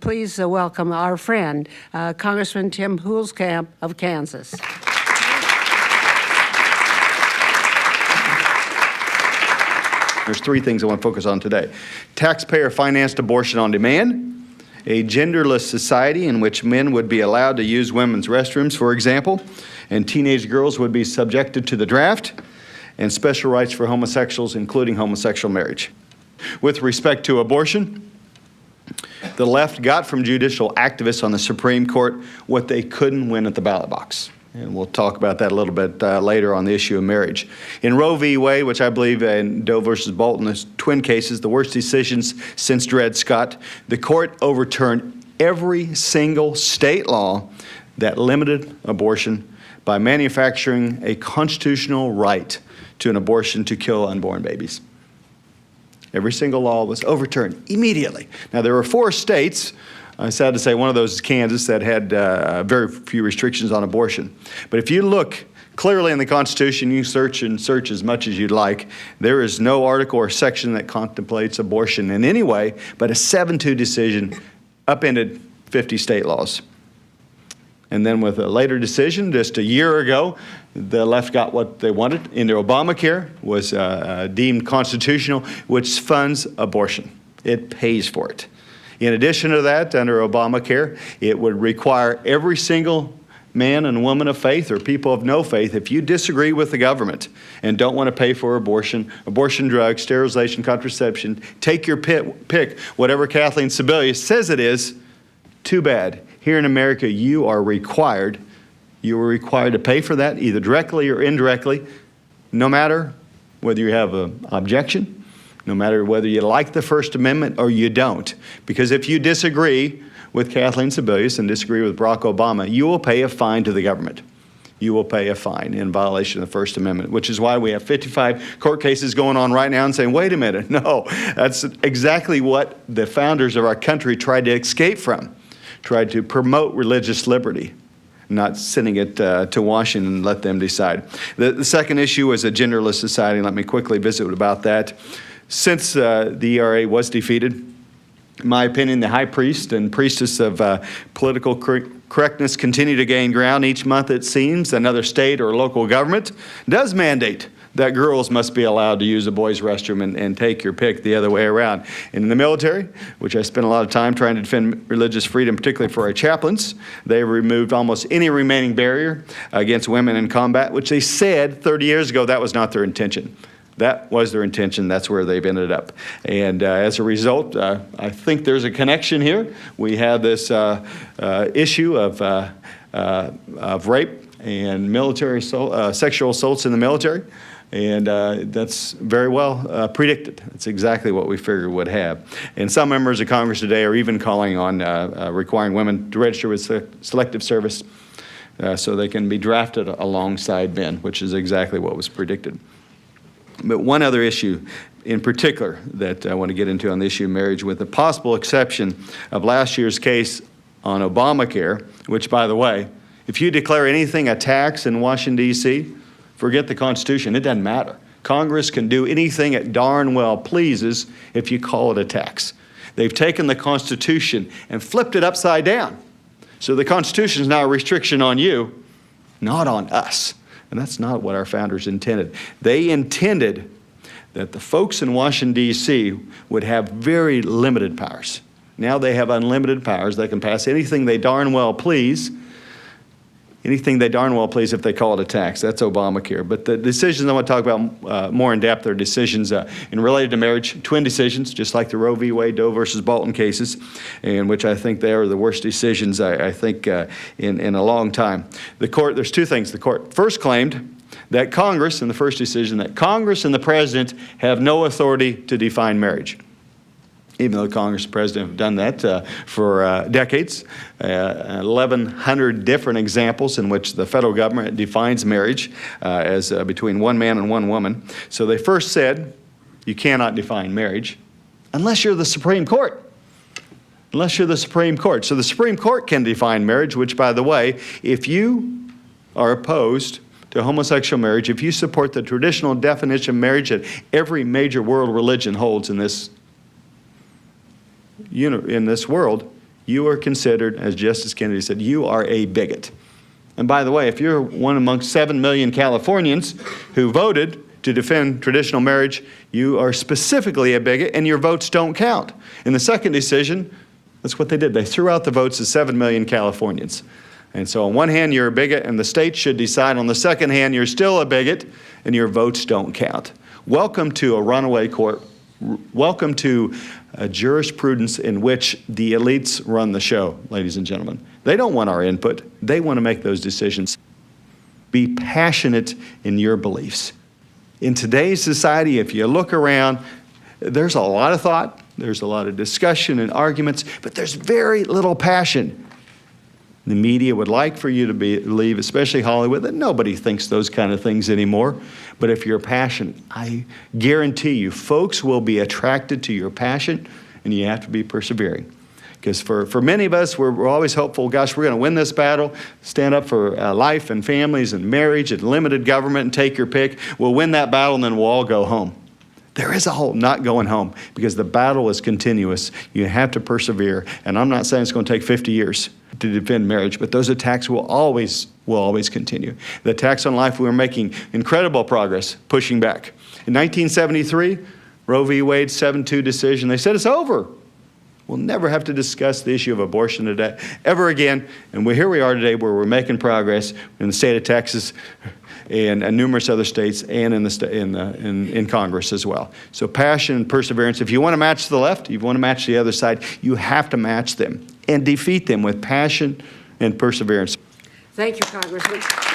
please welcome our friend, Congressman Tim Huelskamp of Kansas. There's three things I want to focus on today. Taxpayer-financed abortion on demand, a genderless society in which men would be allowed to use women's restrooms, for example, and teenage girls would be subjected to the draft, and special rights for homosexuals, including homosexual marriage. With respect to abortion, the left got from judicial activists on the Supreme Court what they couldn't win at the ballot box. And we'll talk about that a little bit later on the issue of marriage. In Roe v. Wade, which I believe in Doe versus Bolton is twin cases, the worst decisions since Dred Scott, the court overturned every single state law that limited abortion by manufacturing a constitutional right to an abortion to kill unborn babies. Every single law was overturned immediately. Now, there were 4 states, I'm sad to say one of those is Kansas, that had very few restrictions on abortion. But if you look clearly in the Constitution, you search and search as much as you'd like, there is no article or section that contemplates abortion in any way, but a 7-2 decision upended 50 state laws. And then with a later decision, just a year ago, the left got what they wanted. In their Obamacare was deemed constitutional, which funds abortion. It pays for it. In addition to that, under Obamacare, it would require every single man and woman of faith or people of no faith, if you disagree with the government and don't want to pay for abortion, abortion drugs, sterilization, contraception, take your pick, whatever Kathleen Sebelius says it is, too bad. Here in America, you are required to pay for that, either directly or indirectly, no matter whether you have an objection, no matter whether you like the First Amendment or you don't. Because if you disagree with Kathleen Sebelius and disagree with Barack Obama, you will pay a fine to the government. You will pay a fine in violation of the First Amendment, which is why we have 55 court cases going on right now and saying, wait a minute, no, that's exactly what the founders of our country tried to escape from, tried to promote religious liberty, not sending it to Washington and let them decide. The second issue is a genderless society. Let me quickly visit about that. Since the ERA was defeated, in my opinion, the high priest and priestess of political correctness continue to gain ground. Each month, it seems, another state or local government does mandate that girls must be allowed to use a boys' restroom and take your pick the other way around. And in the military, which I spent a lot of time trying to defend religious freedom, particularly for our chaplains, they removed almost any remaining barrier against women in combat, which they said 30 years ago that was not their intention. That was their intention. That's where they've ended up. And as a result, I think there's a connection here. We have this issue of rape and military sexual assaults in the military. And that's very well predicted. That's exactly what we figured would have. And some members of Congress today are even calling on requiring women to register with Selective Service so they can be drafted alongside men, which is exactly what was predicted. But one other issue in particular that I want to get into on the issue of marriage, with the possible exception of last year's case on Obamacare, which, by the way, if you declare anything a tax in Washington, D.C., forget the Constitution. It doesn't matter. Congress can do anything it darn well pleases if you call it a tax. They've taken the Constitution and flipped it upside down. So the Constitution is now a restriction on you, not on us. And that's not what our founders intended. They intended that the folks in Washington, D.C. would have very limited powers. Now they have unlimited powers. They can pass anything they darn well please. Anything they darn well please if they call it a tax. That's Obamacare. But the decisions I want to talk about more in depth are decisions in related to marriage, twin decisions, just like the Roe v. Wade, Doe versus Bolton cases, in which I think they are the worst decisions, I think, in a long time. The court, there's two things. The court first claimed that Congress, in the first decision, that Congress and the President have no authority to define marriage. Even though Congress and the President have done that for decades, 1,100 different examples in which the federal government defines marriage as between one man and one woman. So they first said, you cannot define marriage unless you're the Supreme Court. Unless you're the Supreme Court. So the Supreme Court can define marriage, which, by the way, if you are opposed to homosexual marriage, if you support the traditional definition of marriage that every major world religion holds in this world, you are considered, as Justice Kennedy said, you are a bigot. And by the way, if you're one among 7 million Californians who voted to defend traditional marriage, you are specifically a bigot and your votes don't count. In the second decision, that's what they did. They threw out the votes of 7 million Californians. And so on one hand, you're a bigot and the state should decide. On the second hand, you're still a bigot and your votes don't count. Welcome to a runaway court. Welcome to a jurisprudence in which the elites run the show, ladies and gentlemen. They don't want our input. They want to make those decisions. Be passionate in your beliefs. In today's society, if you look around, there's a lot of thought, there's a lot of discussion and arguments, but there's very little passion. The media would like for you to believe, especially Hollywood, that nobody thinks those kind of things anymore. But if you're passionate, I guarantee you, folks will be attracted to your passion, and you have to be persevering. Because for many of us, we're always hopeful, gosh, we're going to win this battle, stand up for life and families and marriage and limited government and take your pick. We'll win that battle and then we'll all go home. There is a whole not going home because the battle is continuous. You have to persevere. And I'm not saying it's going to take 50 years to defend marriage, but those attacks will always continue. The attacks on life, we were making incredible progress pushing back. In 1973, Roe v. Wade's 7-2 decision, they said it's over. We'll never have to discuss the issue of abortion today ever again. And here we are today where we're making progress in the state of Texas and numerous other states and in Congress as well. So passion and perseverance. If you want to match the left, if you want to match the other side, you have to match them and defeat them with passion and perseverance. Thank you, Congressman.